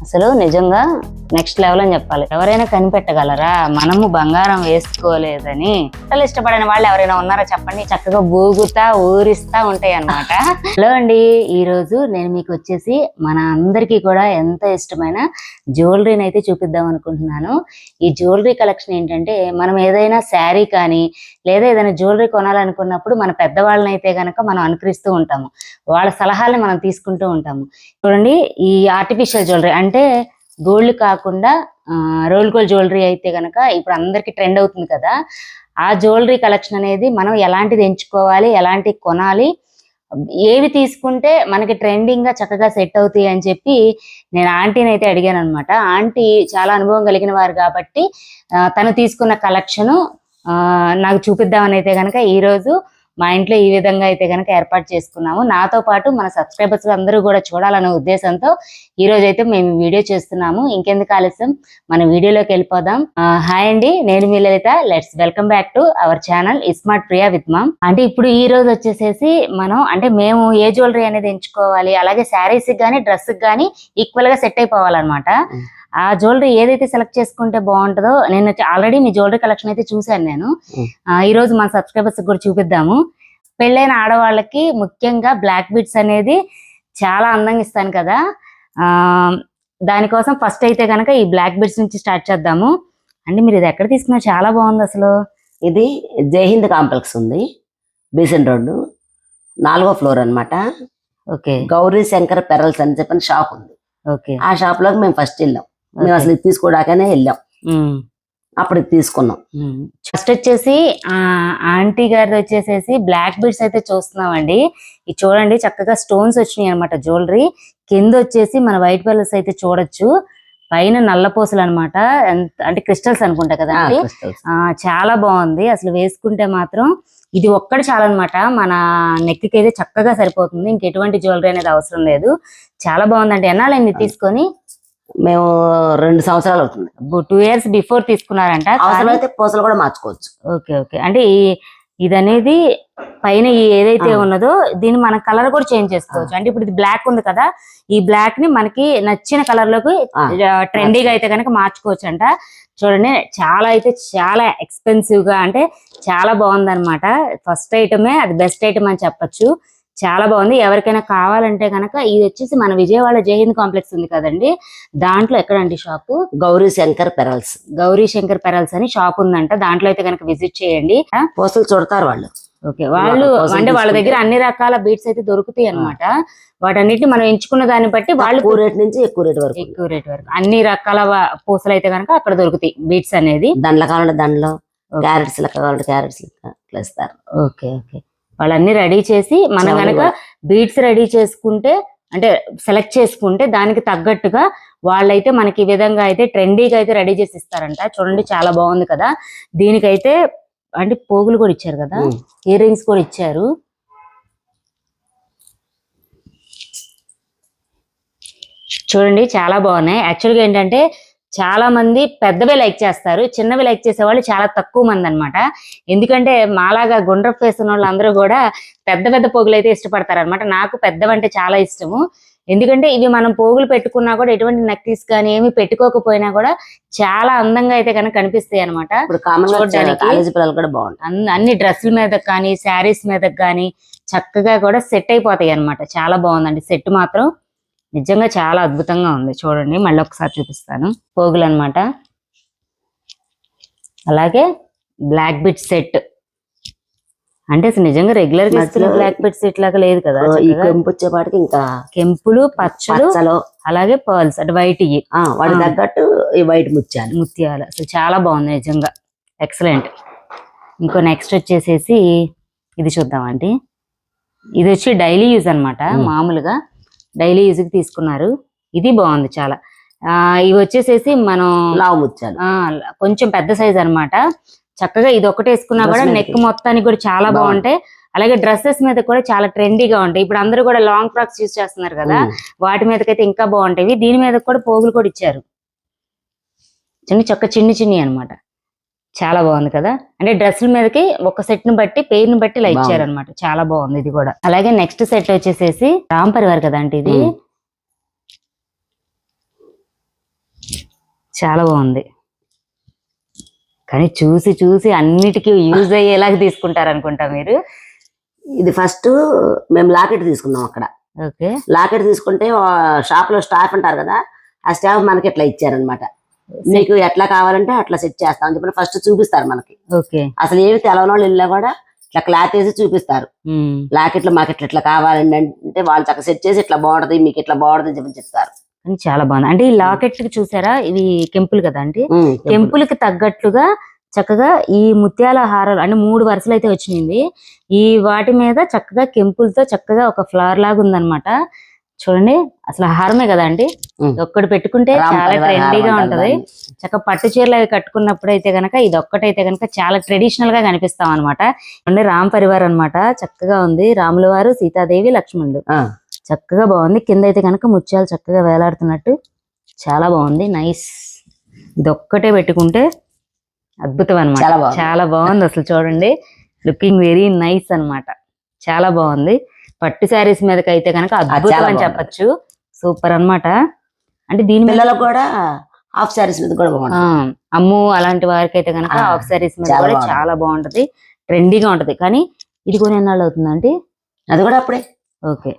అసలు నిజంగా next level అని చెప్పాలి. ఎవరైనా కనిపెట్టగలరా మనము బంగారం వేసుకోలేదని? అసలు ఇష్టపడని వాళ్ళు ఎవరైనా ఉన్నారా చెప్పండి. చక్కగా బూగుతా ఊరిస్తా ఉంటాయి అన్నమాట. హలో అండి, ఈ రోజు నేను మీకు వచ్చేసి మన అందరికీ కూడా ఎంతో ఇష్టమైన జ్యువెలరీని అయితే చూపిద్దాం అనుకుంటున్నాను. ఈ జ్యువెలరీ కలెక్షన్ ఏంటంటే, మనం ఏదైనా శారీ కానీ లేదా ఏదైనా జ్యువెలరీ కొనాలనుకున్నప్పుడు మన పెద్దవాళ్ళని అయితే గనక మనం అనుకరిస్తూ ఉంటాము, వాళ్ళ సలహాలని మనం తీసుకుంటూ ఉంటాము. చూడండి, ఈ ఆర్టిఫిషియల్ జ్యువెలరీ అంటే గోల్డ్ కాకుండా రోల్ గోల్డ్ జ్యువెలరీ అయితే గనక ఇప్పుడు అందరికి ట్రెండ్ అవుతుంది కదా. ఆ జ్యువెలరీ కలెక్షన్ అనేది మనం ఎలాంటిది ఎంచుకోవాలి, ఎలాంటివి కొనాలి, ఏవి తీసుకుంటే మనకి ట్రెండింగ్ గా చక్కగా సెట్ అవుతాయి అని చెప్పి నేను ఆంటీని అయితే అడిగాను అనమాట. ఆంటీ చాలా అనుభవం కలిగిన వారు కాబట్టి తను తీసుకున్న కలెక్షన్ నాకు చూపిద్దామని అయితే గనక ఈ రోజు మా ఇంట్లో ఈ విధంగా అయితే గనక ఏర్పాటు చేసుకున్నాము. నాతో పాటు మన సబ్స్క్రైబర్స్ అందరూ కూడా చూడాలనే ఉద్దేశంతో ఈ రోజు అయితే మేము వీడియో చేస్తున్నాము. ఇంకెందుకు ఆలస్యం, మన వీడియోలోకి వెళ్ళిపోదాం. హాయ్ అండి, నేను మీ Lalitha. Let's welcome back to our channel smart Priya with mom. అంటే ఇప్పుడు ఈ రోజు వచ్చేసేసి మనం అంటే మేము ఏ జ్యువెలరీ అనేది ఎంచుకోవాలి, అలాగే శారీస్ కానీ డ్రెస్ కానీ ఈక్వల్ గా సెట్ అయిపోవాలన్నమాట. ఆ జ్యువెలరీ ఏదైతే సెలెక్ట్ చేసుకుంటే బాగుంటుందో, నేను ఆల్రెడీ మీ జ్యువెలరీ కలెక్షన్ అయితే చూశాను నేను. ఈ రోజు మన సబ్స్క్రైబర్స్ కూడా చూపిద్దాము. పెళ్ళైన ఆడవాళ్ళకి ముఖ్యంగా బ్లాక్ బీడ్స్ అనేది చాలా అందంగా ఇస్తాను కదా. దానికోసం ఫస్ట్ అయితే కనుక ఈ బ్లాక్ బీడ్స్ నుంచి స్టార్ట్ చేద్దాము. అంటే మీరు ఇది ఎక్కడ తీసుకున్నారు? చాలా బాగుంది అసలు. ఇది జైహింద్ కాంప్లెక్స్ ఉంది, బీసెంట్ రోడ్డు 4వ ఫ్లోర్ అన్నమాట. ఓకే, గౌరీ శంకర్ పెరల్స్ అని చెప్పిన షాప్ ఉంది. ఓకే, ఆ షాప్ లోకి మేము ఫస్ట్ వెళ్ళాం. మేము అసలు ఇది తీసుకోవడానికనే వెళ్ళాం, అప్పుడు ఇది తీసుకున్నాం. ఫస్ట్ వచ్చేసి ఆంటీ గారి వచ్చేసేసి బ్లాక్ బీడ్స్ అయితే చూస్తున్నామండి. ఇది చూడండి, చక్కగా స్టోన్స్ వచ్చినాయి అనమాట జ్యువెలరీ. కింద వచ్చేసి మన వైట్ పెరల్స్ అయితే చూడొచ్చు, పైన నల్ల పూసలు అనమాట, అంటే క్రిస్టల్స్ అనుకుంటా కదా అండి. చాలా బాగుంది అసలు. వేసుకుంటే మాత్రం ఇది ఒక్కటి చాలన్నమాట, మన నెక్ కి అయితే చక్కగా సరిపోతుంది. ఇంకెటువంటి జ్యువెలరీ అనేది అవసరం లేదు. చాలా బాగుందండి. ఎన్నాళ్ళైంది తీసుకొని? మేము 2 సంవత్సరాలు అవుతుంది. 2 years బిఫోర్ తీసుకున్నారంట. అవసరమైతే పూసలు కూడా మార్చుకోవచ్చు. ఓకే ఓకే, అంటే ఇది అనేది పైన ఏదైతే ఉన్నదో దీన్ని మన కలర్ కూడా చేంజ్ చేసుకోవచ్చు. అంటే ఇప్పుడు ఇది బ్లాక్ ఉంది కదా, ఈ బ్లాక్ ని మనకి నచ్చిన కలర్ లోకి ట్రెండీగా అయితే కనుక మార్చుకోవచ్చు అంట. చూడండి, చాలా అయితే చాలా ఎక్స్పెన్సివ్ గా, అంటే చాలా బాగుంది అనమాట. ఫస్ట్ ఐటమే, అది బెస్ట్ ఐటమ్ అని చెప్పొచ్చు. చాలా బాగుంది. ఎవరికైనా కావాలంటే కనుక ఇది వచ్చేసి మన విజయవాడ జైహింద్ కాంప్లెక్స్ ఉంది కదండి, దాంట్లో ఎక్కడండి shop? Gauri Shankar pearls. Gauri Shankar pearls అని షాప్ ఉందంట. దాంట్లో అయితే కనుక విజిట్ చేయండి. పూసలు చూడతారు వాళ్ళు. ఓకే, వాళ్ళు అంటే వాళ్ళ దగ్గర అన్ని రకాల బీట్స్ అయితే దొరుకుతాయి అనమాట. వాటన్నిటిని మనం ఎంచుకున్న దాన్ని బట్టి వాళ్ళు తక్కువ రేట్ నుంచి ఎక్కువ రేట్ వరకు అన్ని రకాల పూసలు అయితే కనుక అక్కడ దొరుకుతాయి. బీట్స్ అనేది దండలు కావాలంటే దండలో, క్యారెట్స్ లెక్క కావాలంటే క్యారెట్స్ లెక్క ఇస్తారు. ఓకే ఓకే, వాళ్ళన్ని రెడీ చేసి మనం కనుక బీడ్స్ రెడీ చేసుకుంటే, అంటే సెలెక్ట్ చేసుకుంటే దానికి తగ్గట్టుగా వాళ్ళైతే మనకి ఈ విధంగా అయితే ట్రెండీగా అయితే రెడీ చేసి ఇస్తారంట. చూడండి, చాలా బాగుంది కదా. దీనికైతే అంటే పోగులు కూడా ఇచ్చారు కదా, ఇయర్ రింగ్స్ కూడా ఇచ్చారు. చూడండి, చాలా బాగున్నాయి. యాక్చువల్గా ఏంటంటే చాలా మంది పెద్దవే లైక్ చేస్తారు, చిన్నవి లైక్ చేసే వాళ్ళు చాలా తక్కువ మంది అనమాట. ఎందుకంటే మాలాగా గుండ్ర ఫేస్ ఉన్న వాళ్ళు అందరూ కూడా పెద్ద పెద్ద పోగులు అయితే ఇష్టపడతారు అనమాట. నాకు పెద్దవంటే చాలా ఇష్టము. ఎందుకంటే ఇవి మనం పోగులు పెట్టుకున్నా కూడా ఎటువంటి నక్లీస్ కానీ ఏమి పెట్టుకోకపోయినా కూడా చాలా అందంగా అయితే కనుక కనిపిస్తాయి అనమాట. అన్ని డ్రెస్సుల మీద కానీ శారీస్ మీద కానీ చక్కగా కూడా సెట్ అయిపోతాయి అనమాట. చాలా బాగుందండి సెట్ మాత్రం, నిజంగా చాలా అద్భుతంగా ఉంది. చూడండి, మళ్ళీ ఒకసారి చూపిస్తాను. పోగులు అనమాట, అలాగే బ్లాక్ బిట్ సెట్. అంటే అసలు నిజంగా రెగ్యులర్ గా ఇస్తున్న బ్లాక్ బిట్ సెట్ లాగా లేదు కదా. కెంపు వచ్చేపాటికి ఇంకా కెంపులు, పచ్చలు, అలాగే పర్ల్స్, అంటే వైట్, వాటి తగ్గట్టు ఈ వైట్ ముత్యాలు. అసలు చాలా బాగుంది నిజంగా, ఎక్సలెంట్. ఇంకో నెక్స్ట్ వచ్చేసేసి ఇది చూద్దామండి. ఇది వచ్చి డైలీ యూజ్ అనమాట, మామూలుగా డైలీ యూజ్ కి తీసుకున్నారు. ఇది బాగుంది చాలా. ఇవి వచ్చేసేసి మనం లావు ముత్యాలు, కొంచెం పెద్ద సైజ్ అనమాట. చక్కగా ఇది ఒకటి వేసుకున్నా కూడా నెక్ మొత్తానికి కూడా చాలా బాగుంటాయి. అలాగే డ్రెస్సెస్ మీద కూడా చాలా ట్రెండీగా ఉంటాయి. ఇప్పుడు అందరూ కూడా లాంగ్ ఫ్రాక్స్ యూజ్ చేస్తున్నారు కదా, వాటి మీదకైతే ఇంకా బాగుంటాయి. దీని మీద కూడా పోగులు కూడా ఇచ్చారు, చిన్ని అనమాట. చాలా బాగుంది కదా. అంటే డ్రెస్సుల మీదకి ఒక సెట్ ను బట్టి పేరు ని బట్టి ఇలా ఇచ్చారు అనమాట. చాలా బాగుంది ఇది కూడా. అలాగే నెక్స్ట్ సెట్ వచ్చేసేసి రామ్ పరివార్ కదా అంటే ఇది చాలా బాగుంది. కానీ చూసి చూసి అన్నిటికీ యూజ్ అయ్యేలాగా తీసుకుంటారు అనుకుంటా మీరు. ఇది ఫస్ట్ మేము లాకెట్ తీసుకున్నాం అక్కడ. ఓకే. లాకెట్ తీసుకుంటే షాప్ లో స్టాఫ్ ఉంటారు కదా, ఆ స్టాఫ్ మనకి ఇట్లా ఇచ్చారనమాట. మీకు ఎట్లా కావాలంటే అట్లా సెట్ చేస్తాం అని చెప్పి ఫస్ట్ చూపిస్తారు మనకి. ఓకే. అసలు ఏమి తెలవని వాళ్ళు ఇల్లు కూడా ఇట్లా క్లాత్ వేసి చూపిస్తారు. లాకెట్లు మాకు ఇట్లా కావాలండి అంటే వాళ్ళు చక్కగా సెట్ చేసి ఇట్లా బాగుంటది, మీకు ఇట్లా బాగుంటది అని చెప్పి చెప్తారు. అని చాలా బాగుంది. అంటే ఈ లాకెట్ కి చూసారా, ఇవి కెంపుల్ కదా అండి. కెంపుల్ కి తగ్గట్లుగా చక్కగా ఈ ముత్యాల హారాలు అంటే 3 వరుసలు అయితే వచ్చింది. ఈ వాటి మీద చక్కగా కెంపులతో చక్కగా ఒక ఫ్లవర్ లాగా ఉందన్నమాట. చూడండి, అసలు హారమే కదా అండి. ఒక్కటి పెట్టుకుంటే చాలా ట్రెండీగా ఉంటది. చక్కగా పట్టు చీరలు అవి కట్టుకున్నప్పుడు అయితే గనక ఇది ఒక్కటైతే గనక చాలా ట్రెడిషనల్ గా కనిపిస్తాం అనమాట. రామ్ పరివార్ అన్నమాట. చక్కగా ఉంది. రాముల వారు, సీతాదేవి, లక్ష్మణుడు చక్కగా బాగుంది. కింద అయితే కనుక ముత్యాలు చక్కగా వేలాడుతున్నట్టు చాలా బాగుంది. నైస్. ఇది ఒక్కటే పెట్టుకుంటే అద్భుతం అనమాట. చాలా బాగుంది అసలు. చూడండి, లుకింగ్ వెరీ నైస్ అన్నమాట. చాలా బాగుంది. పట్టు శారీస్ మీదకి అయితే కనుక అద్భుతం అని చెప్పచ్చు. సూపర్ అన్నమాట. అంటే దీని మీద కూడా హాఫ్ శారీస్ మీద కూడా బాగుంటుంది. అమ్ము అలాంటి వారికి అయితే కనుక హాఫ్ శారీస్ మీద కూడా చాలా బాగుంటది, ట్రెండీగా ఉంటది. కానీ ఇది కొన్ని ఎన్నాళ్ళు అవుతుందండి? అది కూడా అప్పుడే. ఓకే.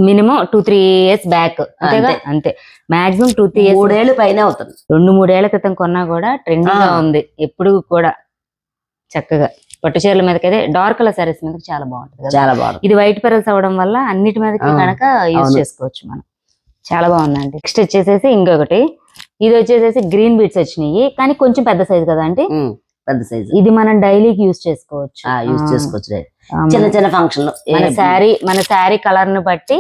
మినిమం 2-3 years బ్యాక్ అంతేగా? అంతే. మాక్సిమం 2-3 years, 3 ఏళ్ళు పైన అవుతుంది. 2-3 ఏళ్ల క్రితం కొన్నా కూడా ట్రెండింగ్ గా ఉంది. ఎప్పుడు కూడా చక్కగా పట్టు చీరల మీదకైతే డార్క్ కలర్ శారీస్ మీద చాలా బాగుంటుంది. చాలా బాగుంది. ఇది వైట్ పెరల్స్ అవడం వల్ల అన్నిటి మీదకి కనుక యూజ్ చేసుకోవచ్చు మనం. చాలా బాగుందండి. నెక్స్ట్ వచ్చేసేసి ఇంకొకటి, ఇది వచ్చేసేసి గ్రీన్ బీట్స్ వచ్చినాయి, కానీ కొంచెం పెద్ద సైజ్ కదా అండి. పెద్ద సైజ్. ఇది మనం డైలీకి యూజ్ చేసుకోవచ్చు. చిన్న చిన్న ఫంక్షన్ మన శారీ కలర్ ని బట్టి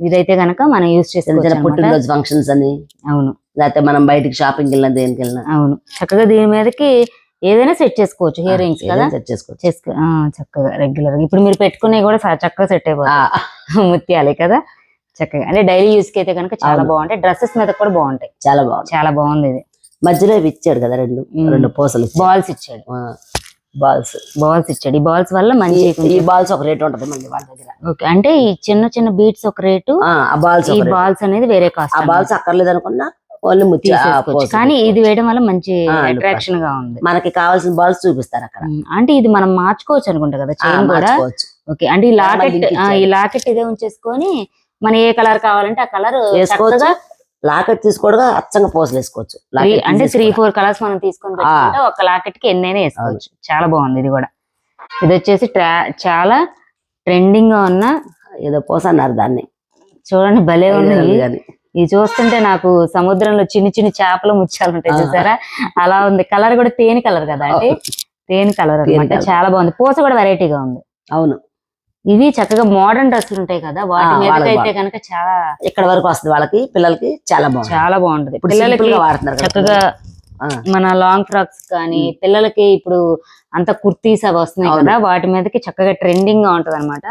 ఇదైతే గనక మనం యూజ్ చేసుకోవచ్చు. పుట్టినరోజు ఫంక్షన్స్ అని, అవును, లేకపోతే మనం బయటికి షాపింగ్ వెళ్ళినా దేనికి వెళ్ళినా, అవును, చక్కగా దీని మీదకి ఏదైనా సెట్ చేసుకోవచ్చు. హియర్ రింగ్స్ కదా సెట్ చేసుకోవచ్చు చక్కగా రెగ్యులర్ గా. ఇప్పుడు మీరు పెట్టుకునే కూడా చక్కగా సెట్ అయిపోతాయి. ముత్యాలే కదా చక్కగా. అంటే డైలీ యూస్ కి అయితే కనుక చాలా బాగుంటాయి. డ్రెస్సెస్ మీద కూడా బాగుంటాయి. చాలా బాగుంది. ఇది మధ్యలో ఇచ్చాడు కదా, రెండు పూసలు బాల్స్ ఇచ్చాడు. బాల్స్ ఇచ్చాడు. ఈ బాల్స్ వల్ల మంచి, ఈ బాల్స్ ఒక రేట్ ఉంటుంది మళ్ళీ వాళ్ళ దగ్గర. ఓకే. అంటే ఈ చిన్న చిన్న బీట్స్ ఒక రేటు, ఈ బాల్స్ అనేది వేరే కాస్ట్. ఆ బాల్స్ అక్కర్లేదు అనుకున్నా ఓన్లీ ముత్యాలు. కానీ ఇది వేయడం వల్ల మంచి అట్రాక్షన్ గా ఉంది. మనకి కావాల్సిన బాల్స్ చూపిస్తారు అక్కడ. అంటే ఇది మనం మార్చుకోవచ్చు అనుకుంటా కదా, చైన్ కూడా. ఓకే. అంటే ఈ లాకెట్ ఇదే ఉంచేసుకొని మనం ఏ కలర్ కావాలంటే ఆ కలర్ వేసుకోవచ్చు. లాకెట్ తీసుకోవడం అచ్చంగా పోసలు వేసుకోవచ్చు. అంటే 3-4 కలర్స్ మనం తీసుకొని పెట్టుకుంటే ఒక లాకెట్ కి ఎన్నైనా వేసుకోవచ్చు. చాలా బాగుంది. ఇది కూడా, ఇది వచ్చేసి చాలా ట్రెండింగ్ గా ఉన్న ఏదో పోస అన్నారు దాన్ని. చూడండి, భలే ఉన్నాయి. ఇది చూస్తుంటే నాకు సముద్రంలో చిన్న చిన్న చేపలు ముత్యాలు ఉంటాయి చూసారా, అలా ఉంది. కలర్ కూడా తేనె కలర్ కదా అంటే, తేనె కలర్ అనమాట. చాలా బాగుంది. పూస కూడా వెరైటీగా ఉంది. అవును. ఇవి చక్కగా మోడర్న్ డ్రెస్సులు ఉంటాయి కదా, వాటి మీద అయితే కనుక చాలా ఇక్కడ వరకు వస్తుంది. వాళ్ళకి పిల్లలకి చాలా బాగుంటది. పిల్లలకి చక్కగా మన లాంగ్ ఫ్రాక్స్ కానీ, పిల్లలకి ఇప్పుడు అంత కుర్తీస్ అవి వస్తున్నాయి కదా, వాటి మీదకి చక్కగా ట్రెండింగ్ గా ఉంటది అనమాట.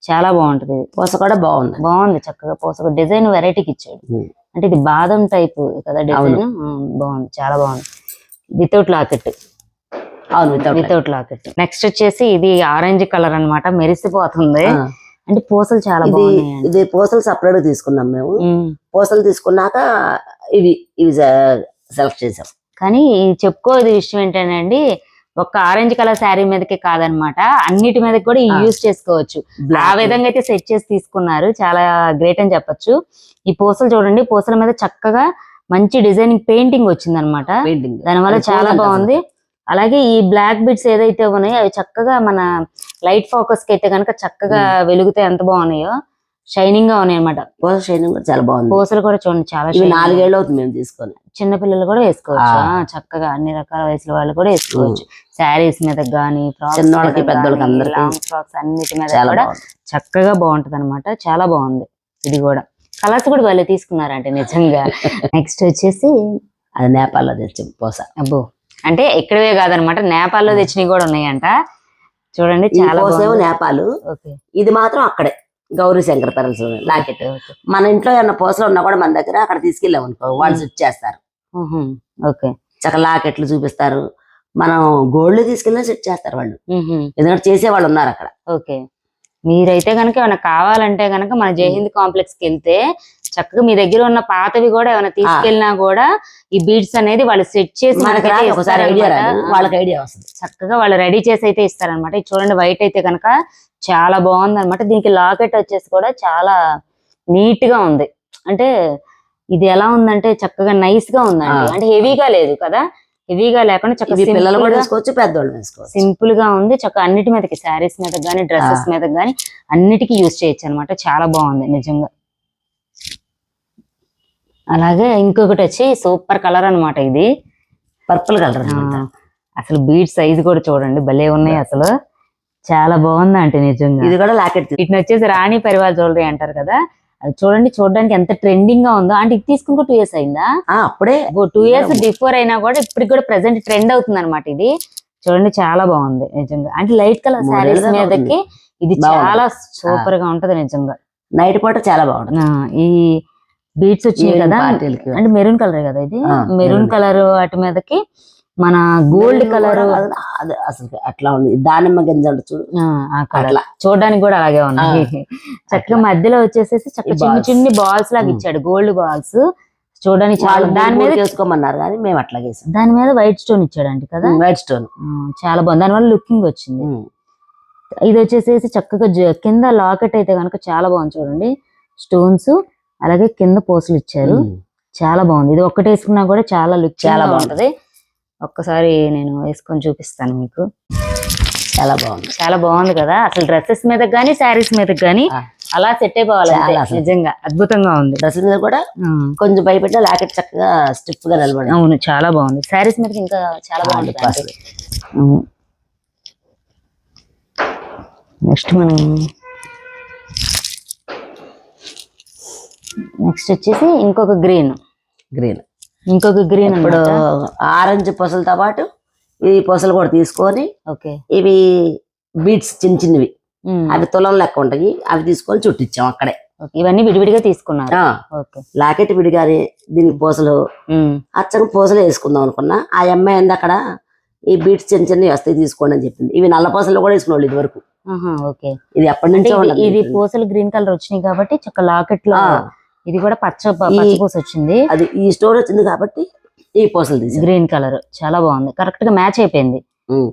చాలా బాగుంటది. పూస కూడా బాగుంది. చక్కగా పూస డిజైన్ వెరైటీకి ఇచ్చాడు. అంటే ఇది బాదం టైప్ కదా డిజైన్. బాగుంది, చాలా బాగుంది. Without locket. అవును, వితౌట్ లాకెట్. నెక్స్ట్ వచ్చేసి ఇది ఆరెంజ్ కలర్ అన్నమాట, మెరిసిపోతుంది. అంటే పూసలు చాలా బాగున్నాయి. ఇది పూసలు సపరేట్ తీసుకున్నాం మేము. పూసలు తీసుకున్నాక ఇవి సెలెక్ట్ చేసాం. కానీ చెప్పుకోది విషయం ఏంటంటే, ఒక ఆరెంజ్ కలర్ శారీ మీదకే కాదనమాట, అన్నిటి మీద కూడా యూజ్ చేసుకోవచ్చు. ఆ విధంగా అయితే సెట్ చేసి తీసుకున్నారు. చాలా గ్రేట్ అని చెప్పొచ్చు. ఈ పూసలు చూడండి, పూసల మీద చక్కగా మంచి డిజైనింగ్ పెయింటింగ్ వచ్చింది అనమాట. దానివల్ల చాలా బాగుంది. అలాగే ఈ బ్లాక్ బిట్స్ ఏదైతే ఉన్నాయో అవి చక్కగా మన లైట్ ఫోకస్ కి అయితే కనుక చక్కగా వెలుగుతాయి. ఎంత బాగున్నాయో, షైనింగ్ గా ఉన్నాయి అనమాట. పూసల షైనింగ్ కూడా చాలా బాగుంది. పూసలు కూడా చూడండి, చాలా 4 ఏళ్ళు అవుతుంది మేము తీసుకొని. చిన్న పిల్లలు కూడా వేసుకోవచ్చు. చక్కగా అన్ని రకాల వయసుల వాళ్ళు కూడా వేసుకోవచ్చు. శారీస్ మీద గానీ, చిన్నవాళ్ళకి పెద్దవాళ్ళకి లాంగ్ ఫ్రాక్స్ అన్నిటి మీద కూడా చక్కగా బాగుంటది అనమాట. చాలా బాగుంది. ఇది కూడా కలర్స్ కూడా వాళ్ళే తీసుకున్నారంటే నిజంగా. నెక్స్ట్ వచ్చేసి అది నేపాల్లో తెచ్చాం పూస. అబ్బో, అంటే ఇక్కడవే కాదనమాట, నేపాల్లో తెచ్చినవి కూడా ఉన్నాయంట. చూడండి, చాలా నేపాల్. ఇది మాత్రం అక్కడే గౌరీ శంకర్ పెరల్స్ లాకెట్. మన ఇంట్లో ఏమన్నా పూసలు ఉన్నా కూడా మన దగ్గర అక్కడ తీసుకెళ్ళాం అనుకో, వాళ్ళు సెట్ చేస్తారు. ఓకే. చక్క లాకెట్లు చూపిస్తారు. మనం గోల్డ్ తీసుకెళ్ళినా సెట్ చేస్తారు వాళ్ళు, ఎందుకంటే చేసే వాళ్ళు ఉన్నారు అక్కడ. ఓకే. మీరైతే కనుక ఏమైనా కావాలంటే కనుక మన జై హింద్ కాంప్లెక్స్ కి వెళ్తే చక్కగా మీ దగ్గర ఉన్న పాతవి కూడా ఏమైనా తీసుకెళ్ళినా కూడా ఈ బీడ్స్ అనేది వాళ్ళు సెట్ చేసి ఒకసారి ఐడియా వాళ్ళకి ఐడియా వస్తుంది. చక్కగా వాళ్ళు రెడీ చేసి అయితే ఇస్తారనమాట. ఇది చూడండి వైట్ అయితే కనుక చాలా బాగుంది అనమాట. దీనికి లాకెట్ వచ్చేసి కూడా చాలా నీట్ గా ఉంది. అంటే ఇది ఎలా ఉందంటే చక్కగా నైస్ గా ఉందండి. అంటే హెవీగా లేదు కదా, హెవీగా లేకుండా చక్కగా పిల్లలు కూడా వేసుకోవచ్చు, పెద్దవాళ్ళు వేసుకోవచ్చు. సింపుల్ గా ఉంది. చక్కగా అన్నిటి మీదకి శారీస్ మీద గానీ డ్రెస్సెస్ మీద గానీ అన్నిటికీ యూజ్ చేయొచ్చు అనమాట. చాలా బాగుంది నిజంగా. అలాగే ఇంకొకటి వచ్చి సూపర్ కలర్ అనమాట. ఇది పర్పుల్ కలర్. అసలు బీడ్ సైజ్ కూడా చూడండి భలే ఉన్నాయి అసలు. చాలా బాగుంది అంటే నిజంగా. ఇది కూడా లాకెట్. వీటిని వచ్చేసి రాణి పరివార్ జ్యువెలరీ అంటారు కదా. అది చూడండి చూడడానికి ఎంత ట్రెండింగ్ గా ఉందో. అంటే ఇది తీసుకుని 2 years అయిందా? అప్పుడే 2 years బిఫోర్ అయినా కూడా ఇప్పటికి కూడా ప్రెసెంట్ ట్రెండ్ అవుతుంది అనమాట. ఇది చూడండి చాలా బాగుంది నిజంగా. అంటే లైట్ కలర్ శారీస్ మీదకి ఇది చాలా సూపర్ గా ఉంటది నిజంగా. నైట్ పూట చాలా బాగుంటుంది. ఈ బీడ్స్ వచ్చినాయి కదా, అంటే మెరూన్ కలర్ కదా ఇది. మెరూన్ కలర్ వాటి మీదకి మన గోల్డ్ కలర్ అసలు అట్లా ఉంది. దానిమ్మ గింజ చూడు, అట్లా చూడడానికి కూడా అలాగే ఉంది. చక్కగా మధ్యలో వచ్చేసేసి చక్కగా చిన్న చిన్ని బాల్స్ లాగా ఇచ్చాడు, గోల్డ్ బాల్స్. చూడడానికి చాలా దాని మీద వేసుకోమన్నారు కానీ మేము అట్లా వేసాం. దాని మీద వైట్ స్టోన్ ఇచ్చాడండి కదా, వైట్ స్టోన్. చాలా బాగుంది, దాని వల్ల లుకింగ్ వచ్చింది. ఇది వచ్చేసేసి చక్కగా కింద లాకెట్ అయితే కనుక చాలా బాగుంది చూడండి. స్టోన్స్ అలాగే కింద పోసులు ఇచ్చారు. చాలా బాగుంది. ఇది ఒక్కటి వేసుకున్నా కూడా చాలా లుక్ చాలా బాగుంటది. ఒక్కసారి నేను వేసుకొని చూపిస్తాను మీకు. చాలా బాగుంది, చాలా బాగుంది కదా. అసలు డ్రెస్సెస్ మీద గానీ శారీస్ మీద గానీ అలా సెట్ అయిపోవాలి నిజంగా. అద్భుతంగా ఉంది. డ్రెస్సెస్ మీద కూడా కొంచెం భయపెట్టిన లాకెట్ చక్కగా స్టిఫ్ గా నిలబడి. అవును చాలా బాగుంది. శారీస్ మీద ఇంకా చాలా బాగుంది. నెక్స్ట్ వచ్చేసి ఇంకొక గ్రీన్. ఇప్పుడు ఆరెంజ్ పొసలతో పాటు ఈ పొసలు కూడా తీసుకొని ఇవి బీడ్స్ చిన్న చిన్నవి, అవి తులం లెక్క ఉంటాయి, అవి తీసుకొని చుట్టించాం అక్కడే. ఇవన్నీ విడివిడిగా తీసుకున్నారు. లాకెట్ విడిగానే దీనికి పూసలు అచ్చగా పూసలు వేసుకుందాం అనుకున్నా. ఆ అమ్మాయి అంది అక్కడ ఈ బీడ్స్ చిన్న చిన్నవి వస్తాయి తీసుకోండి అని చెప్పింది. ఇవి నల్ల పూసలు కూడా వేసుకున్నాళ్ళు ఇది వరకు. ఇది ఎప్పటి నుంచో ఇది పూసలు గ్రీన్ కలర్ వచ్చినాయి కాబట్టి చక్క లాకెట్ లో ఇది కూడా పచ్చ పూస వచ్చింది. అది ఈ స్టోర్ వచ్చింది కాబట్టి ఈ పూసలు తీసి గ్రీన్ కలర్ చాలా బాగుంది, కరెక్ట్ గా మ్యాచ్ అయిపోయింది.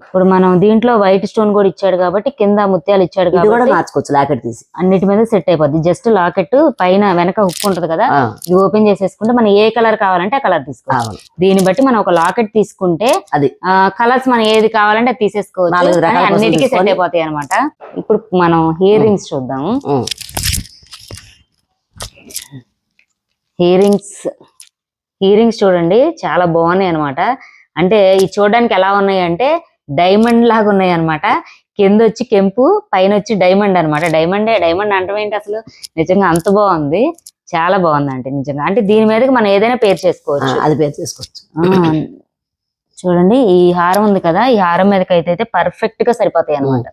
ఇప్పుడు మనం దీంట్లో వైట్ స్టోన్ కూడా ఇచ్చాడు కాబట్టి కింద ముత్యాలు ఇచ్చాడు కాబట్టి మార్చుకోవచ్చు. లాకెట్ తీసి అన్నిటి మీద సెట్ అయిపోద్ది. జస్ట్ లాకెట్ పైన వెనక హుక్ ఉంటది కదా, ఇది ఓపెన్ చేసేసుకుంటే మనం ఏ కలర్ కావాలంటే ఆ కలర్ తీసుకోవాలి. దీన్ని బట్టి మనం ఒక లాకెట్ తీసుకుంటే అది కలర్స్ మనం ఏది కావాలంటే అది తీసేసుకోవచ్చు. అన్నిటికీ సెట్ అయిపోతాయి అనమాట. ఇప్పుడు మనం ఇయర్ రింగ్స్ చూద్దాము. ఇయర్ రింగ్స్ చూడండి చాలా బాగున్నాయి అనమాట. అంటే ఈ చూడడానికి ఎలా ఉన్నాయి అంటే డైమండ్ లాగా ఉన్నాయి అనమాట. కింద వచ్చి కెంపు, పైన వచ్చి డైమండ్ అనమాట. డైమండ్ అంటే ఏంటి అసలు, నిజంగా అంత బాగుంది, చాలా బాగుంది అంటే నిజంగా. అంటే దీని మీదకి మనం ఏదైనా పేరు చేసుకోవచ్చు. అది పేరు చేసుకోవచ్చు. చూడండి ఈ హారం ఉంది కదా, ఈ హారం మీదకి అయితే పర్ఫెక్ట్ గా సరిపోతాయి అనమాట.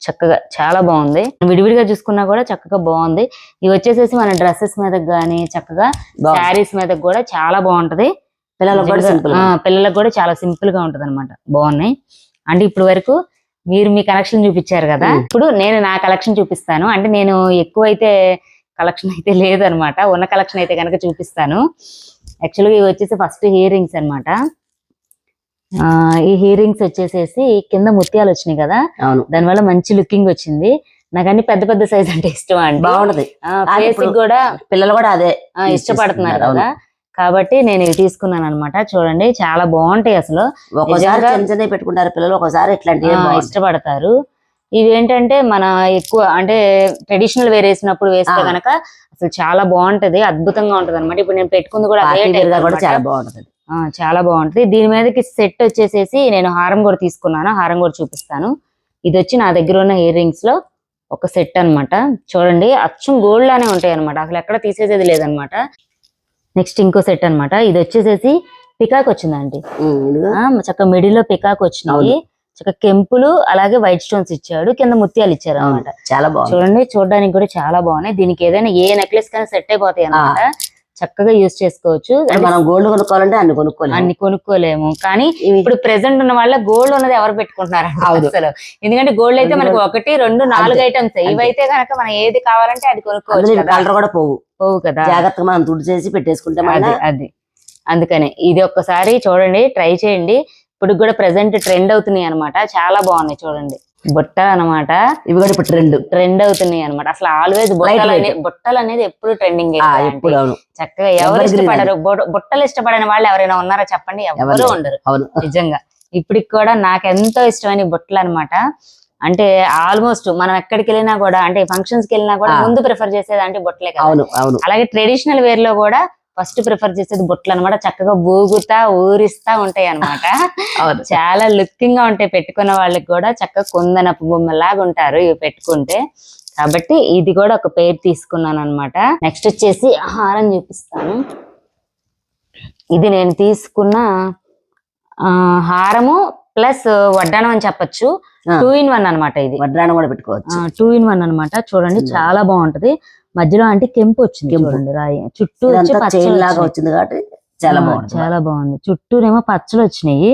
చక్కగా చాలా బాగుంది. విడివిడిగా చూసుకున్నా కూడా చక్కగా బాగుంది. ఇవి వచ్చేసేసి మన డ్రెస్సెస్ మీద గానీ చక్కగా శారీస్ మీద కూడా చాలా బాగుంటది. పిల్లలకు కూడా చాలా సింపుల్ గా ఉంటది అనమాట. బాగున్నాయి. అంటే ఇప్పుడు వరకు మీరు మీ కలెక్షన్ చూపించారు కదా, ఇప్పుడు నేను నా కలెక్షన్ చూపిస్తాను. అంటే నేను ఎక్కువ అయితే కలెక్షన్ అయితే లేదు అనమాట, ఉన్న కలెక్షన్ అయితే కనుక చూపిస్తాను. యాక్చువల్గా ఇవి వచ్చేసి ఫస్ట్ ఇయర్ రింగ్స్ అనమాట. ఈ ఇయర్ రింగ్స్ వచ్చేసేసి కింద ముత్యాలు వచ్చినాయి కదా, దానివల్ల మంచి లుకింగ్ వచ్చింది. నాకు అన్ని పెద్ద పెద్ద సైజ్ అంటే ఇష్టం అండి, బాగుంటది. కూడా పిల్లలు కూడా అదే ఇష్టపడుతున్నారు కదా, కాబట్టి నేను ఇవి తీసుకున్నాను అనమాట. చూడండి చాలా బాగుంటాయి అసలు. ఒకసారి చిన్న పెట్టుకుంటారు పిల్లలు, ఒకసారి ఇట్లాంటివి ఇష్టపడతారు. ఇవి ఏంటంటే మన ఎక్కువ అంటే ట్రెడిషనల్ వేర్ వేసినప్పుడు వేస్తే కనుక అసలు చాలా బాగుంటది, అద్భుతంగా ఉంటది అనమాట. ఇప్పుడు నేను పెట్టుకుంది కూడా చాలా బాగుంటది, చాలా బాగుంటది. దీని మీదకి సెట్ వచ్చేసేసి నేను హారం కూడా తీసుకున్నాను, హారం కూడా చూపిస్తాను. ఇది వచ్చి నా దగ్గర ఉన్న ఇయర్ రింగ్స్ లో ఒక సెట్ అనమాట. చూడండి అచ్చం గోల్డ్ లానే ఉంటాయి అనమాట, అసలు ఎక్కడ తీసేసేది లేదనమాట. నెక్స్ట్ ఇంకో సెట్ అనమాట. ఇది వచ్చేసేసి పికాక్ వచ్చిందండి, చక్కగా మిడిల్ లో పికాక్ వచ్చినాయి, చక్కగా కెంపులు అలాగే వైట్ స్టోన్స్ ఇచ్చాడు, కింద ముత్యాలు ఇచ్చారు అనమాట. చాలా బాగుంది. చూడండి చూడడానికి కూడా చాలా బాగున్నాయి. దీనికి ఏదైనా ఏ నెక్లెస్ కానీ సెట్ అయిపోతాయి అనమాట. చక్కగా యూజ్ చేసుకోవచ్చు. మనం గోల్డ్ కొనుక్కోవాలంటే అన్ని కొనుక్కోలేము, కానీ ఇప్పుడు ప్రెసెంట్ ఉన్న వాళ్ళ గోల్డ్ ఉన్నది ఎవరు పెట్టుకుంటున్నారు అసలు. ఎందుకంటే గోల్డ్ అయితే మనకి 1, 2, 4 ఐటమ్స్, ఇవైతే కనుక మనం ఏది కావాలంటే అది కొనుక్కోవచ్చు. కలర్ కూడా పోవు కదా, జాగ్రత్తగా మనం తుడి చేసి పెట్టేసుకుంటాం. అది అందుకని ఇది ఒక్కసారి చూడండి, ట్రై చేయండి. ఇప్పుడు కూడా ప్రెసెంట్ ట్రెండ్ అవుతున్నాయి అనమాట, చాలా బాగున్నాయి. చూడండి బుట్టలు అనమాట, ఇవి కూడా ఇప్పుడు ట్రెండ్ అవుతున్నాయి అనమాట. అసలు ఆల్వేస్ బుట్టలు అనేది ఎప్పుడు ట్రెండింగ్. చక్కగా ఎవరు ఇష్టపడరు బుట్టలు, ఇష్టపడని వాళ్ళు ఎవరైనా ఉన్నారా చెప్పండి? ఎవరు ఉండరు నిజంగా. ఇప్పటికి కూడా నాకు ఎంతో ఇష్టమైన బుట్టలు అనమాట. అంటే ఆల్మోస్ట్ మనం ఎక్కడికి వెళ్ళినా కూడా, అంటే ఫంక్షన్స్ కి వెళ్ళినా కూడా ముందు ప్రిఫర్ చేసేది అంటే బుట్టలే కదా. అలాగే ట్రెడిషనల్ వేర్ లో కూడా ఫస్ట్ ప్రిఫర్ చేసేది బుట్టలు అనమాట. చక్కగా బూగుతా ఊరిస్తా ఉంటాయి అనమాట. చాలా లుకింగ్ గా ఉంటాయి, పెట్టుకున్న వాళ్ళకి కూడా చక్కగా కుందనపు బొమ్మలాగా ఉంటారు ఇవి పెట్టుకుంటే. కాబట్టి ఇది కూడా ఒక పేరు తీసుకున్నాను అనమాట. నెక్స్ట్ వచ్చేసి హారం చూపిస్తాను. ఇది నేను తీసుకున్న హారము ప్లస్ వడ్డానం అని చెప్పచ్చు. 2 in 1 అనమాట. ఇది వడ్డానం కూడా పెట్టుకోవచ్చు. 2 in 1 అనమాట. చూడండి చాలా బాగుంటది. మధ్యలో అంటే కెంపు వచ్చింది చూడండి, రాయి చుట్టూ వచ్చింది కాబట్టి చాలా బాగుంది. చుట్టూనేమో పచ్చలు వచ్చినాయి,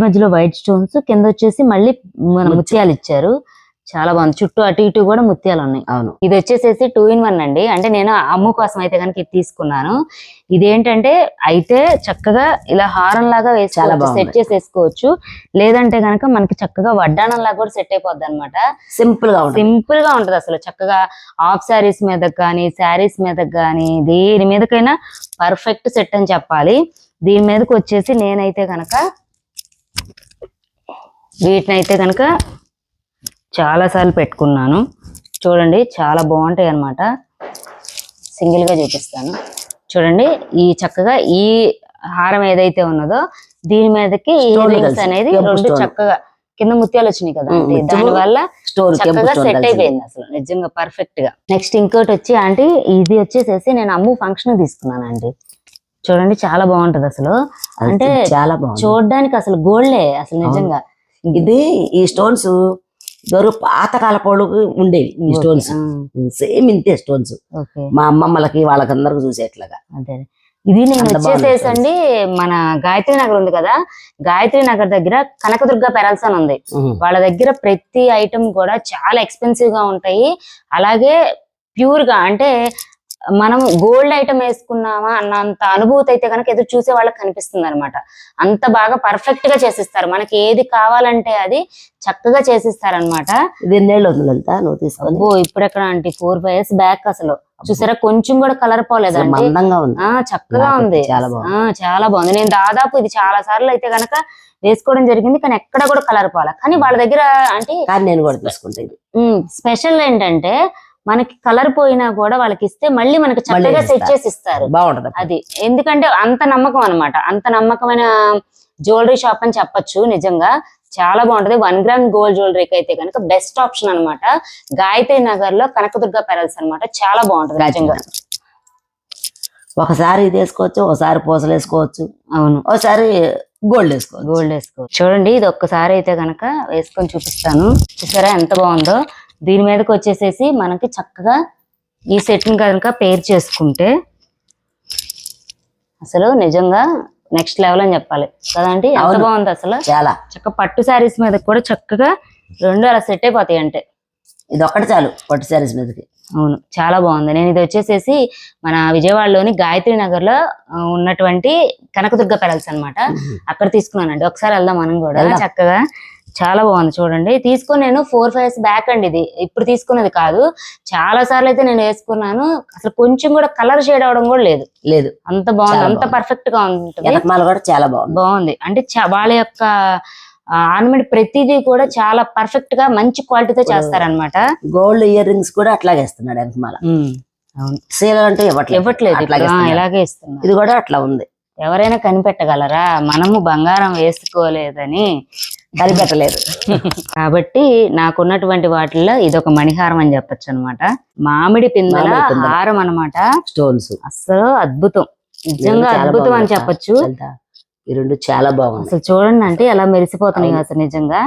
మధ్యలో వైట్ స్టోన్స్, కింద వచ్చేసి మళ్ళీ మన ముత్యాలు ఇచ్చారు. చాలా బాగుంది. చుట్టూ అటు ఇటు కూడా ముత్యాలు ఉన్నాయి. ఇది వచ్చేసేసి 2 in 1 అండి. అంటే నేను అమ్ము కోసం అయితే కనుక ఇది తీసుకున్నాను. ఇదేంటంటే అయితే చక్కగా ఇలా హారం లాగా వేసుకోవచ్చు, సెట్ చేసేసుకోవచ్చు. లేదంటే కనుక మనకి చక్కగా వడ్డానం లాగా కూడా సెట్ అయిపోద్ది అనమాట. సింపుల్ గా ఉంటది అసలు. చక్కగా హాఫ్ శారీస్ మీద కానీ, శారీస్ మీద కానీ, దేని మీదకైనా పర్ఫెక్ట్ సెట్ అని చెప్పాలి. దీని మీదకి వచ్చేసి నేనైతే కనుక వీటినైతే కనుక చాలా సార్లు పెట్టుకున్నాను. చూడండి చాలా బాగుంటాయి అనమాట. సింగిల్ గా చూపిస్తాను చూడండి. ఈ చక్కగా ఈ హారం ఏదైతే ఉన్నదో దీని మీదకి ఈ రింగ్స్ అనేది 2 చక్కగా కింద ముత్యాలు వచ్చినాయి కదా, దాని వల్ల చక్కగా సెట్ అయిపోయింది అసలు నిజంగా పర్ఫెక్ట్ గా. నెక్స్ట్ ఇంకోటి వచ్చి ఆంటీ, ఇది వచ్చేసేసి నేను అమ్ము ఫంక్షన్ తీసుకున్నాను అండి. చూడండి చాలా బాగుంటది అసలు. అంటే చాలా చూడడానికి అసలు గోల్డే అసలు నిజంగా. ఇది ఈ స్టోన్స్ పాతకాల పౌడకు ఉండేవి ఈ స్టోన్స్, సేమ్ ఇంతే స్టోన్స్. మా అమ్మమ్మలకి వాళ్ళకందరికి చూసేట్లాగా. అదే ఇది నేను వచ్చేసేసండి మన గాయత్రి నగర్ ఉంది కదా, గాయత్రి నగర్ దగ్గర కనకదుర్గ పెరల్స్ అని ఉంది. వాళ్ళ దగ్గర ప్రతి ఐటమ్ కూడా చాలా ఎక్స్పెన్సివ్ గా ఉంటాయి. అలాగే ప్యూర్ గా, అంటే మనం గోల్డ్ ఐటమ్ వేసుకున్నామా అన్నంత అనుభూతి అయితే కనుక ఎదురు చూసే వాళ్ళకి కనిపిస్తుంది అనమాట. అంత బాగా పర్ఫెక్ట్ గా చేసిస్తారు. మనకి ఏది కావాలంటే అది చక్కగా చేసిస్తారనమాట. ఇది ఎన్నేళ్ళు ఉంది లలిత నువ్వు తీసుకో? ఇప్పుడెక్కడ అంటే 4-5 years బ్యాక్. అసలు చూసారా కొంచెం కూడా కలర్ పోలేదండి, చక్కగా ఉంది, చాలా బాగుంది. నేను దాదాపు ఇది చాలా సార్లు అయితే కనుక వేసుకోవడం జరిగింది, కానీ ఎక్కడ కూడా కలర్ పోలే. కానీ వాళ్ళ దగ్గర అంటే నేను కూడా తీసుకుంటా. స్పెషల్ ఏంటంటే మనకి కలర్ పోయినా కూడా వాళ్ళకి ఇస్తే మళ్ళీ మనకి చక్కగా సెట్ చేసి ఇస్తారు. బాగుంటది అది. ఎందుకంటే అంత నమ్మకం అనమాట, అంత నమ్మకమైన జ్యువెలరీ షాప్ అని చెప్పొచ్చు. నిజంగా చాలా బాగుంటది. 1 gram గోల్డ్ జ్యువెలరీకి అయితే కనుక బెస్ట్ ఆప్షన్ అనమాట. గాయత్రి నగర్ లో కనకదుర్గ పెరల్స్ అనమాట. చాలా బాగుంటది నిజంగా. ఒకసారి ఇది వేసుకోవచ్చు, ఒకసారి పూసలు వేసుకోవచ్చు, అవును, ఒకసారి గోల్డ్ వేసుకోవచ్చు. చూడండి ఇది ఒక్కసారి అయితే కనుక వేసుకొని చూపిస్తాను. చూసారా ఎంత బాగుందో. దీని మీదకి వచ్చేసేసి మనకి చక్కగా ఈ సెట్ ని కనుక పేర్ చేసుకుంటే అసలు నిజంగా నెక్స్ట్ లెవెల్ అని చెప్పాలి కదండి. ఎంత బాగుంది అసలు. చాలా చక్క పట్టు శారీస్ మీద కూడా చక్కగా 2 అలా సెట్ అయిపోతాయి. అంటే ఇది ఒక్కటి చాలు పట్టు శారీస్ మీదకి. అవును చాలా బాగుంది. నేను ఇది వచ్చేసేసి మన విజయవాడలోని గాయత్రి నగర్ లో ఉన్నటువంటి కనకదుర్గ పెరల్స్ అనమాట, అక్కడ తీసుకున్నానండి. ఒకసారి వెళ్దాం మనం కూడా. చక్కగా చాలా బాగుంది చూడండి. తీసుకొని నేను 4-5 years బ్యాక్ అండి. ఇది ఇప్పుడు తీసుకున్నది కాదు, చాలా సార్లు అయితే నేను వేసుకున్నాను. అసలు కొంచెం కూడా కలర్ షేడ్ అవడం కూడా లేదు. అంత బాగుంది, అంత పర్ఫెక్ట్ గా ఉంటుంది. చాలా బాగుంది. అంటే వాళ్ళ యొక్క ఆర్నమెంట్ ప్రతిదీ కూడా చాలా పర్ఫెక్ట్ గా మంచి క్వాలిటీతో చేస్తారనమాట. గోల్డ్ ఇయర్ రింగ్స్ కూడా అట్లాగే ఇస్తున్నాడు వెనకమాల. అవును, సేల్ అంటే ఇవ్వట్లేదు, ఇలాగే ఇస్తున్నారు. ఇది కూడా అట్లా ఉంది. ఎవరైనా కనిపెట్టగలరా? మనము బంగారం వేసుకోలేదని కనిపెట్టలేదు. కాబట్టి నాకున్నటువంటి వాటిల్లో ఇదొక మణిహారం అని చెప్పొచ్చు అనమాట. మామిడి పిందెల హారం అనమాట. స్టోన్స్ అసలు అద్భుతం, నిజంగా అద్భుతం అని చెప్పొచ్చు. ఈ 2 చాలా బాగుంది అసలు. చూడండి అంటే ఎలా మెరిసిపోతున్నాయి అసలు నిజంగా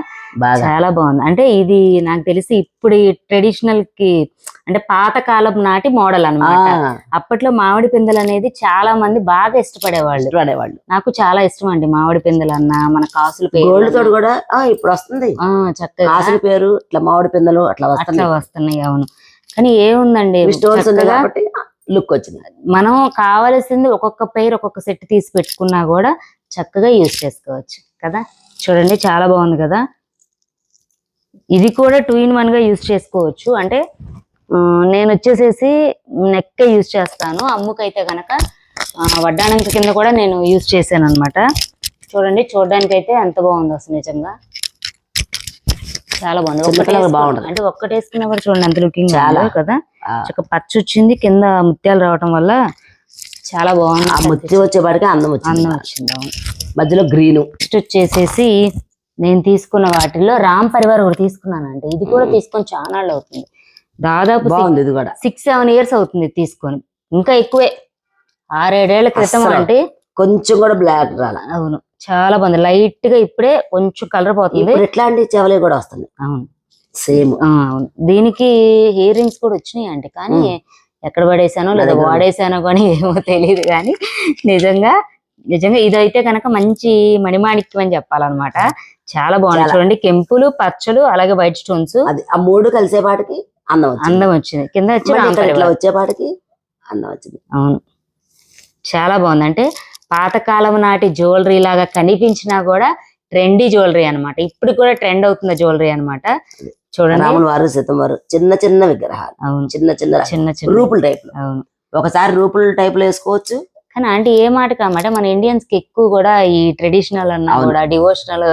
చాలా బాగుంది. అంటే ఇది నాకు తెలిసి ఇప్పుడు ట్రెడిషనల్ కి అంటే పాతకాలపు నాటి మోడల్ అన్నమాట. అప్పట్లో మామిడి పిందెలు అనేది చాలా మంది బాగా ఇష్టపడేవాళ్ళు. నాకు చాలా ఇష్టం అండి మామిడి పిందెలు అన్న, మన కాసుల పేరు గోల్డ్ తోడు కూడా ఇప్పుడు వస్తుంది చక్కగా కాసుల పేరు ఇట్లా మామిడి పిందెలు అట్లా వస్తున్నాయి. అవును, కానీ ఏముందండి స్టోన్స్ ఉంది కాబట్టి లుక్ వచ్చింది. మనం కావాల్సింది ఒక్కొక్క పేరు ఒక్కొక్క సెట్ తీసి పెట్టుకున్నా కూడా చక్కగా యూజ్ చేసుకోవచ్చు కదా. చూడండి చాలా బాగుంది కదా. ఇది కూడా 2 in 1 గా యూజ్ చేసుకోవచ్చు. అంటే నేను వచ్చేసేసి నెక్ యూజ్ చేస్తాను, అమ్ముకైతే గనక వడ్డానం కింద కూడా నేను యూజ్ చేశాను అనమాట. చూడండి చూడడానికి అయితే ఎంత బాగుంది అసలు, నిజంగా చాలా బాగుంది. అంటే ఒక్కటి వేసుకున్నా కూడా చూడండి ఎంత లుకింగ్ చాలా కదా. చక్క పచ్చి వచ్చింది, కింద ముత్యాలు రావటం వల్ల చాలా బాగుంది. ముత్తి వచ్చేపాటికి అందం వచ్చింది. మధ్యలో గ్రీన్. నెక్స్ట్ వచ్చేసేసి నేను తీసుకున్న వాటిల్లో రామ్ పరివార్ ఒకటి తీసుకున్నానంటే, ఇది కూడా తీసుకొని చాలా అవుతుంది, దాదాపు 6-7 years అవుతుంది తీసుకొని, ఇంకా ఎక్కువే 6-7 ఏళ్ల క్రితం. అంటే కొంచెం కూడా బ్లాక్ రాల. అవును చాలా బాగుంది, లైట్ గా ఇప్పుడే కొంచెం కలర్ పోతుంది. ఇట్లాంటి చెవలే కూడా వస్తుంది. అవును సేమ్. అవును, దీనికి ఇయర్ రింగ్స్ కూడా వచ్చినాయి అండి, కానీ ఎక్కడ పడేసానో లేదా వాడేసానో కానీ ఏమో తెలియదు. కానీ నిజంగా ఇదైతే కనుక మంచి మణిమాణిక్యం అని చెప్పాలన్నమాట. చాలా బాగుంది చూడండి, కెంపులు పచ్చలు అలాగే వైట్ స్టోన్స్, అది ఆ 3 కలిసేపాటికి అందం వచ్చింది. కింద వచ్చి వచ్చేపాటికి అందం వచ్చింది. అవును చాలా బాగుంది. అంటే పాతకాలం నాటి జ్యువెలరీ లాగా కనిపించినా కూడా ట్రెండీ జ్యువెలరీ అన్నమాట. ఇప్పుడు కూడా ట్రెండ్ అవుతున్న జ్యువెలరీ అన్నమాట. చూడండి రాముల వారు సీతమ్మ చిన్న విగ్రహాలు. అవును, చిన్న రూపుల టైప్. అవును, ఒకసారి రూపుల టైప్ లో వేసుకోవచ్చు. కానీ అంటే ఏ మాట కామాట మన ఇండియన్స్ కి ఎక్కువ కూడా ఈ ట్రెడిషనల్ అన్నా కూడా డివోషనల్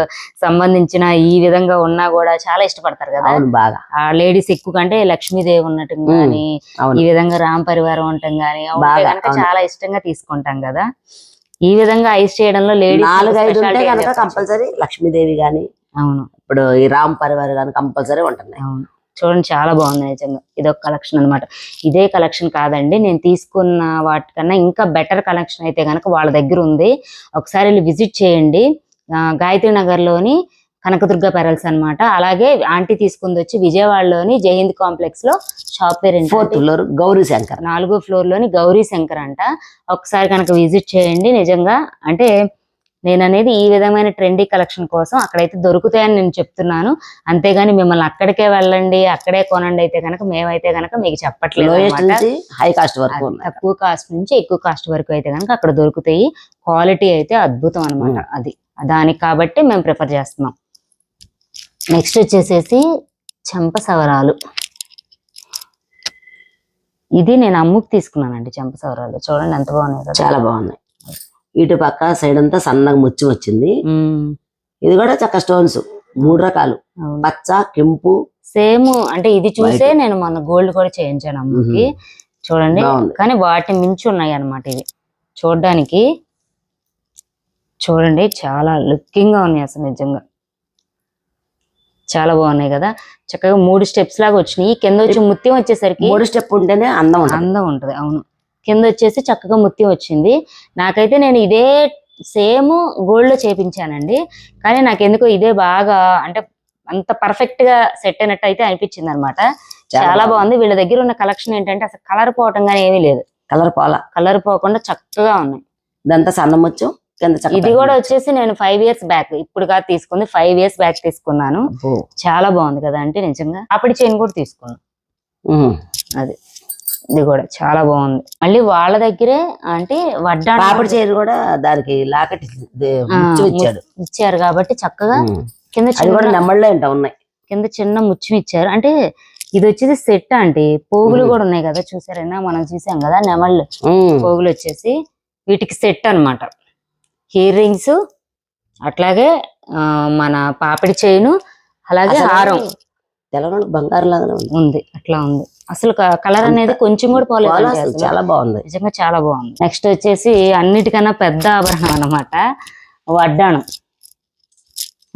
సంబంధించిన ఈ విధంగా ఉన్నా కూడా చాలా ఇష్టపడతారు కదా. బాగా ఆ లేడీస్ ఎక్కువ కంటే లక్ష్మీదేవి ఉండటం గానీ, ఈ విధంగా రామ్ పరివారం ఉండటం గానీ కనుక చాలా ఇష్టంగా తీసుకుంటాం కదా. ఈ విధంగా ఐస్ చేయడంలో లేడీస్ 4-5 కంపల్సరీ లక్ష్మీదేవి గాని, అవును ఇప్పుడు ఈ రామ్ పరివార్ గాని కంపల్సరీ ఉంటుంది. అవును చూడండి చాలా బాగుంది నిజంగా. ఇదొక కలెక్షన్ అనమాట. ఇదే కలెక్షన్ కాదండి, నేను తీసుకున్న వాటికన్నా ఇంకా బెటర్ కలెక్షన్ అయితే కనుక వాళ్ళ దగ్గర ఉంది. ఒకసారి వెళ్ళి విజిట్ చేయండి. గాయత్రి నగర్ లోని కనకదుర్గ పెరల్స్ అన్నమాట. అలాగే ఆంటీ తీసుకుంది వచ్చి విజయవాడలోని జయహింద్ కాంప్లెక్స్ లో షాప్ పేరు 4th floor గౌరీ శంకర్, 4వ floor లోని గౌరీ శంకర్ అంట. ఒకసారి కనుక విజిట్ చేయండి. నిజంగా అంటే నేను అనేది ఈ విధమైన ట్రెండీ కలెక్షన్ కోసం అక్కడైతే దొరుకుతాయని నేను చెప్తున్నాను. అంతేగాని మిమ్మల్ని అక్కడికే వెళ్ళండి అక్కడే కొనండి అయితే కనుక మేమైతే కనుక మీకు చెప్పట్లేదు. హై కాస్ట్ వరకు, తక్కువ కాస్ట్ నుంచి ఎక్కువ కాస్ట్ వరకు అయితే కనుక అక్కడ దొరుకుతాయి. క్వాలిటీ అయితే అద్భుతం అనమాట. అది దానికి కాబట్టి మేము ప్రిఫర్ చేస్తున్నాం. నెక్స్ట్ వచ్చేసేసి చెంప సవరాలు. ఇది నేను అమ్ముకు తీసుకున్నానండి చెంప సవరాలు. చూడండి ఎంత బాగున్నాయి కదా, చాలా బాగున్నాయి. ఇటు పక్క సైడ్ అంతా సన్నగా ముచ్చి వచ్చింది. ఇది కూడా చక్క స్టోన్స్ 3 రకాలు, పచ్చ కెంపు సేమ్. అంటే ఇది చూసే నేను మొన్న గోల్డ్ కూడా చేయించాను అమ్మకి. చూడండి కానీ వాటిని మించి ఉన్నాయి అన్నమాట ఇవి చూడడానికి. చూడండి చాలా లుకింగ్ గా ఉన్నాయి అసలు, నిజంగా చాలా బాగున్నాయి కదా. చక్కగా 3 steps లాగా వచ్చినాయి. కింద వచ్చి ముత్యం వచ్చేసరికి 3 step ఉంటేనే అందం ఉంటది. అవును, కింద వచ్చేసి చక్కగా ముత్యం వచ్చింది. నాకైతే నేను ఇదే సేమ్ గోల్డ్ లో చేపించానండి, కానీ నాకు ఎందుకో ఇదే బాగా అంటే అంత పర్ఫెక్ట్ గా సెట్ అయినట్టు అయితే అనిపించింది అనమాట. చాలా బాగుంది. వీళ్ళ దగ్గర ఉన్న కలెక్షన్ ఏంటంటే అసలు కలర్ పోవటం కానీ ఏమీ లేదు, కలర్ పోకుండా చక్కగా ఉన్నాయి. ఇదంతా సన్నముచ్చు. ఇది కూడా వచ్చేసి నేను 5 years బ్యాక్, ఇప్పుడు కాదు తీసుకుంది, 5 years బ్యాక్ తీసుకున్నాను. చాలా బాగుంది కదా. అంటే నిజంగా అప్పటి చైన్ కూడా తీసుకున్నాను. అది ఇది కూడా చాలా బాగుంది. మళ్ళీ వాళ్ళ దగ్గరే అంటే వడ్డాణం చైన్ కూడా దానికి లాకెట్ ఇచ్చారు కాబట్టి చక్కగా కింద నెమ్మళ్ళే ఉన్నాయి, కింద చిన్న ముత్యం ఇచ్చారు. అంటే ఇది వచ్చేసి సెట్ అంటే పోగులు కూడా ఉన్నాయి కదా, చూసారైనా మనం చూసాం కదా నెమళ్ళు పోగులు వచ్చేసి వీటికి సెట్ అన్నమాట. ఇయర్ రింగ్స్ అట్లాగే మన పాపిడి చైను అలాగే హారం బంగారం లాగా ఉంది. అట్లా ఉంది అసలు. కలర్ అనేది కొంచెం కూడా పోలేదు, చాలా బాగుంది, నిజంగా చాలా బాగుంది. నెక్స్ట్ వచ్చేసి అన్నిటికన్నా పెద్ద ఆభరణం అన్నమాట వడ్డాణం.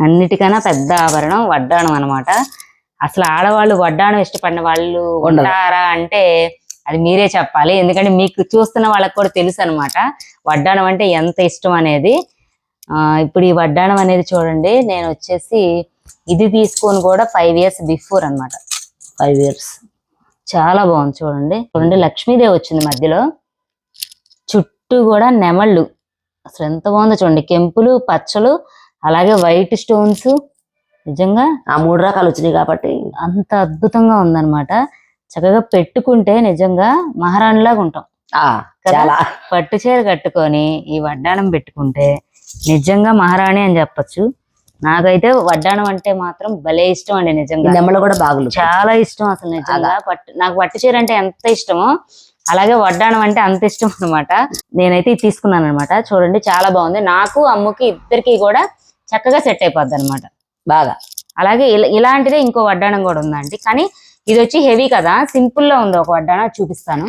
అన్నిటికన్నా పెద్ద ఆభరణం వడ్డాణం అన్నమాట. అసలు ఆడవాళ్ళు వడ్డాణం ఇష్టపడిన వాళ్ళు ఉంటారా అంటే అది మీరే చెప్పాలి, ఎందుకంటే మీకు చూస్తున్న వాళ్ళకి కూడా తెలుసు అనమాట వడ్డాణం అంటే ఎంత ఇష్టం అనేది. ఇప్పుడు ఈ వడ్డాణం అనేది చూడండి, నేను వచ్చేసి ఇది తీసుకొని కూడా 5 years బిఫోర్ అన్నమాట. 5 years చాలా బాగుంది చూడండి. చూడండి లక్ష్మీదేవి వచ్చింది మధ్యలో, చుట్టూ కూడా నెమళ్ళు. అసలు ఎంత బాగుందో చూడండి, కెంపులు పచ్చలు అలాగే వైట్ స్టోన్స్. నిజంగా ఆ 3 రకాలు వచ్చినాయి కాబట్టి అంత అద్భుతంగా ఉందన్నమాట. చక్కగా పెట్టుకుంటే నిజంగా మహారాణిలాగా ఉంటాం కదా. చాలా పట్టు చీర కట్టుకొని ఈ వడ్డాణం పెట్టుకుంటే నిజంగా మహారాణి అని చెప్పొచ్చు. నాకైతే వడ్డాణం అంటే మాత్రం భలే ఇష్టం అండి. నిజంగా నెమ్మలు కూడా బాగులు చాలా ఇష్టం అసలు. నిజంగా నాకు పట్టు చీర అంటే ఎంత ఇష్టమో అలాగే వడ్డాణం అంటే అంత ఇష్టం అనమాట. నేనైతే ఇది తీసుకున్నాను అనమాట. చూడండి చాలా బాగుంది. నాకు అమ్ముకి ఇద్దరికి కూడా చక్కగా సెట్ అయిపోద్ది అనమాట బాగా. అలాగే ఇలాంటిదే ఇంకో వడ్డాణం కూడా ఉందండి, కానీ ఇది వచ్చి హెవీ కదా, సింపుల్ లో ఉంది. ఒక వడ్డాణం చూపిస్తాను.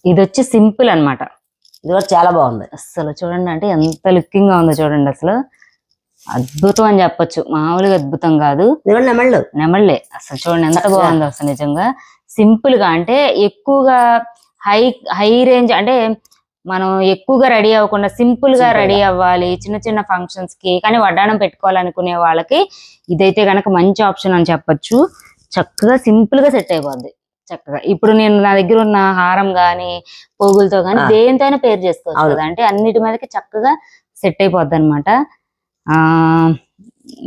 ఇది వచ్చి సింపుల్ అన్నమాట. ఇది కూడా చాలా బాగుంది. అసలు చూడండి, అంటే ఎంత లుకింగ్ గా ఉందో చూడండి. అసలు అద్భుతం అని చెప్పొచ్చు, మామూలుగా అద్భుతం కాదు. నెమళ్ళు నెమళ్ళే. అసలు చూడండి ఎంత బాగుందో అసలు. నిజంగా సింపుల్ గా, అంటే ఎక్కువగా హై రేంజ్, అంటే మనం ఎక్కువగా రెడీ అవ్వకుండా సింపుల్ గా రెడీ అవ్వాలి చిన్న చిన్న ఫంక్షన్స్ కి, కానీ వడ్డాణం పెట్టుకోవాలనుకునే వాళ్ళకి ఇదైతే గనక మంచి ఆప్షన్ అని చెప్పొచ్చు. చక్కగా సింపుల్ గా సెట్ అయిపోద్ది చక్కగా. ఇప్పుడు నేను నా దగ్గర ఉన్న హారం గాని పోగులతో గాని దేనితోనే పేరు చేసుకోవచ్చు కదా, అంటే అన్నిటి మీదకి చక్కగా సెట్ అయిపోద్ది అనమాట.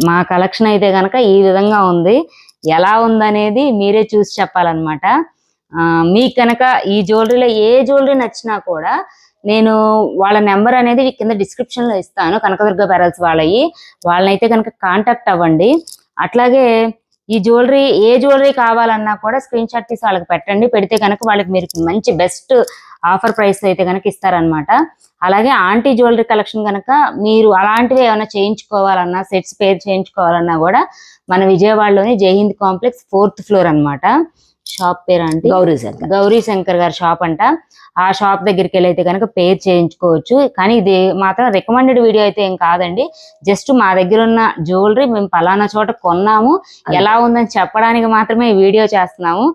మా కలెక్షన్ అయితే గనక ఈ విధంగా ఉంది. ఎలా ఉందనేది మీరే చూసి చెప్పాలన్నమాట. మీకు కనుక ఈ జ్యువెలరీలో ఏ జ్యువెలరీ నచ్చినా కూడా నేను వాళ్ళ నెంబర్ అనేది కింద డిస్క్రిప్షన్ లో ఇస్తాను, కనకదుర్గ పెరల్స్ వాళ్ళనైతే కనుక కాంటాక్ట్ అవ్వండి. అట్లాగే ఈ జ్యువెలరీ ఏ జ్యువెలరీ కావాలన్నా కూడా స్క్రీన్ షాట్ తీసి వాళ్ళకి పెట్టండి. పెడితే కనుక వాళ్ళకి మీరు మంచి బెస్ట్ ఆఫర్ ప్రైస్ అయితే కనుక ఇస్తారనమాట. అలాగే ఆంటీ జ్యువెలరీ కలెక్షన్ కనుక మీరు అలాంటివి ఏమైనా చేయించుకోవాలన్నా, సెట్స్ పేరు చేయించుకోవాలన్నా కూడా మన విజయవాడలోని జైహింద్ కాంప్లెక్స్ 4th ఫ్లోర్ అన్నమాట. షాప్ పేరు అంటే గౌరీ శంకర్ గారి షాప్ అంట. ఆ షాప్ దగ్గరికి వెళ్ళి అయితే కనుక పేరు చేయించుకోవచ్చు. కానీ ఇది మాత్రం రికమెండెడ్ వీడియో అయితే ఏం కాదండి. జస్ట్ మా దగ్గర ఉన్న జ్యువెలరీ మేము పలానా చోట కొన్నాము, ఎలా ఉందని చెప్పడానికి మాత్రమే ఈ వీడియో చేస్తున్నాము.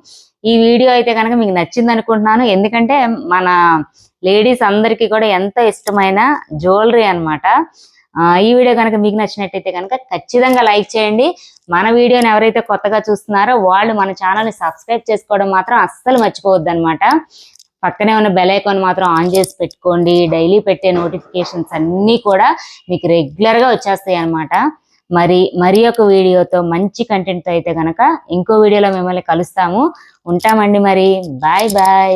ఈ వీడియో అయితే కనుక మీకు నచ్చింది అనుకుంటున్నాను. ఎందుకంటే మన లేడీస్ అందరికీ కూడా ఎంత ఇష్టమైన జ్యువెలరీ అన్నమాట. ఈ వీడియో కనుక మీకు నచ్చినట్టయితే కనుక ఖచ్చితంగా లైక్ చేయండి. మన వీడియోని ఎవరైతే కొత్తగా చూస్తున్నారో వాళ్ళు మన ఛానల్ని సబ్స్క్రైబ్ చేసుకోవడం మాత్రం అస్సలు మర్చిపోవద్దు అనమాట. పక్కనే ఉన్న బెల్ ఐకాన్ మాత్రం ఆన్ చేసి పెట్టుకోండి. డైలీ పెట్టే నోటిఫికేషన్స్ అన్నీ కూడా మీకు రెగ్యులర్గా వచ్చేస్తాయి అనమాట. మరి ఒక వీడియోతో మంచి కంటెంట్తో అయితే కనుక ఇంకో వీడియోలో మిమ్మల్ని కలుస్తాము. ఉంటామండి మరి. Bye bye.